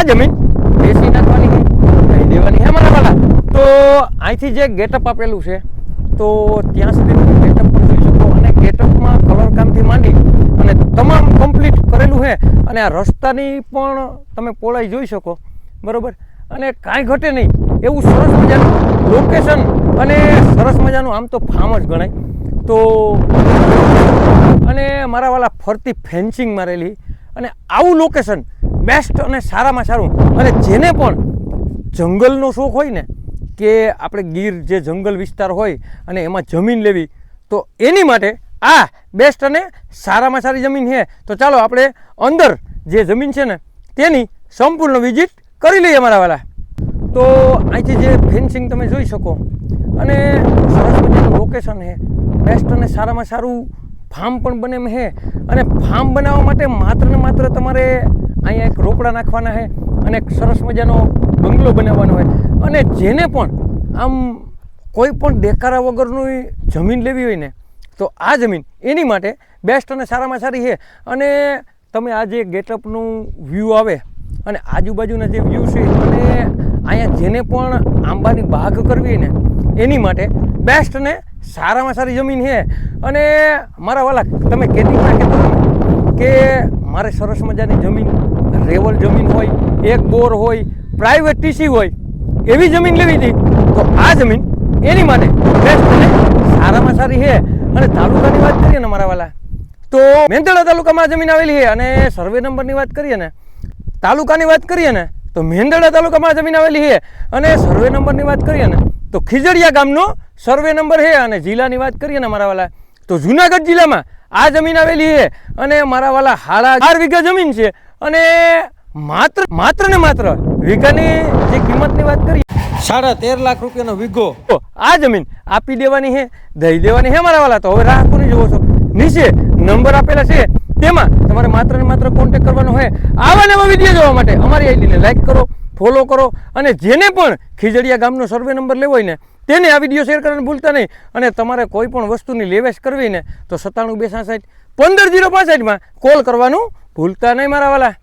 આ જમીન બેસી નાખવાની છે, દઈ દેવાની છે મારા વાલા. તો અહીંથી જે ગેટઅપ આપેલું છે તો ત્યાં સુધી તમે ગેટઅપ પણ જોઈ શકો, અને ગેટઅપમાં કલર કામથી માંડી અને તમામ કમ્પ્લીટ કરેલું છે. અને આ રસ્તાની પણ તમે પહોળાઈ જોઈ શકો, બરાબર. અને કાંઈ ઘટે નહીં એવું સરસ મજાનું લોકેશન અને સરસ મજાનું આમ તો ફાર્મ જ ગણાય. તો અને મારા વાલા ફરતી ફેન્સિંગ મારેલી, અને આવું લોકેશન બેસ્ટ અને સારામાં સારું. અને જેને પણ જંગલનો શોખ હોય ને, કે આપણે ગીર જે જંગલ વિસ્તાર હોય અને એમાં જમીન લેવી, તો એની માટે આ બેસ્ટ અને સારામાં સારી જમીન છે. તો ચાલો આપણે અંદર જે જમીન છે ને તેની સંપૂર્ણ વિઝિટ કરી લઈએ મારા વાલા. તો અહીંથી જે ફેન્સિંગ તમે જોઈ શકો, અને સરસ મજાનું લોકેશન છે, બેસ્ટ અને સારામાં સારું ફાર્મ પણ બને એમ છે. અને ફાર્મ બનાવવા માટે માત્ર ને માત્ર તમારે અહીંયા એક રોપડા નાખવાના છે અને એક સરસ મજાનો બંગલો બનાવવાનો હોય. અને જેને પણ આમ કોઈ પણ દેખાડા વગરનું જમીન લેવી હોય ને, તો આ જમીન એની માટે બેસ્ટ અને સારામાં સારી છે. અને તમે આ જે ગેટઅપનું વ્યૂ આવે અને આજુબાજુના જે વ્યૂ છે, અને અહીંયા જેને પણ આંબાની બાગ કરવી ને એની માટે બેસ્ટ અને સારામાં સારી જમીન છે. અને મારા વાલા તમે કેટલીકના કહેતો કે મારે સરસ મજાની જમીન, રેવલ જમીન હોય, એક બોર હોય, પ્રાઇવેટ ટીસી હોય, એવી જમીન લેવી હતી, તો આ જમીન એની માટે બેસ્ટ અને સારામાં સારી છે. અને તાલુકાની વાત કરીએ ને મારા વાલા, તો મેંદરડા તાલુકામાં જમીન આવેલી છે. અને સર્વે નંબરની વાત કરીએ ને, તાલુકાની વાત કરીએ ને તો મેંદરડા તાલુકામાં જમીન આવેલી છે. અને સર્વે નંબરની વાત કરીએ ને તો ખીજડીયા ગામનો સર્વે નંબર છે. અને જિલ્લાની વાત કરીએ ને મારા વાલા, તો જુનાગઢ જિલ્લામાં આ જમીન આવેલી છે. અને મારા વાલા 4.5 વીઘા જમીન છે. અને માત્ર ને માત્ર વીઘાની જે કિંમતની વાત કરીએ, 13.5 લાખ રૂપિયાનો વીઘો. તો આ જમીન આપી દેવાની છે, દઈ દેવાની છે મારા વાલા. તો હવે રાહ કોની જોવો છો? નીચે નંબર આપેલા છે, તેમાં તમારે માત્ર ને માત્ર કોન્ટેક્ટ કરવાનો હોય. આવા નવા વિડીયો જોવા માટે અમારી આઈડીને લાઈક કરો, ફોલો કરો. અને જેને પણ ખીજડીયા ગામનો સર્વે નંબર લેવો હોય ને તેને આ વિડીયો શેર કરવાનું ભૂલતા નહીં. અને તમારે કોઈ પણ વસ્તુની લેવેશ કરવી ને તો 97 266 15 065 કોલ કરવાનું ભૂલતા નહીં મારા વાલા.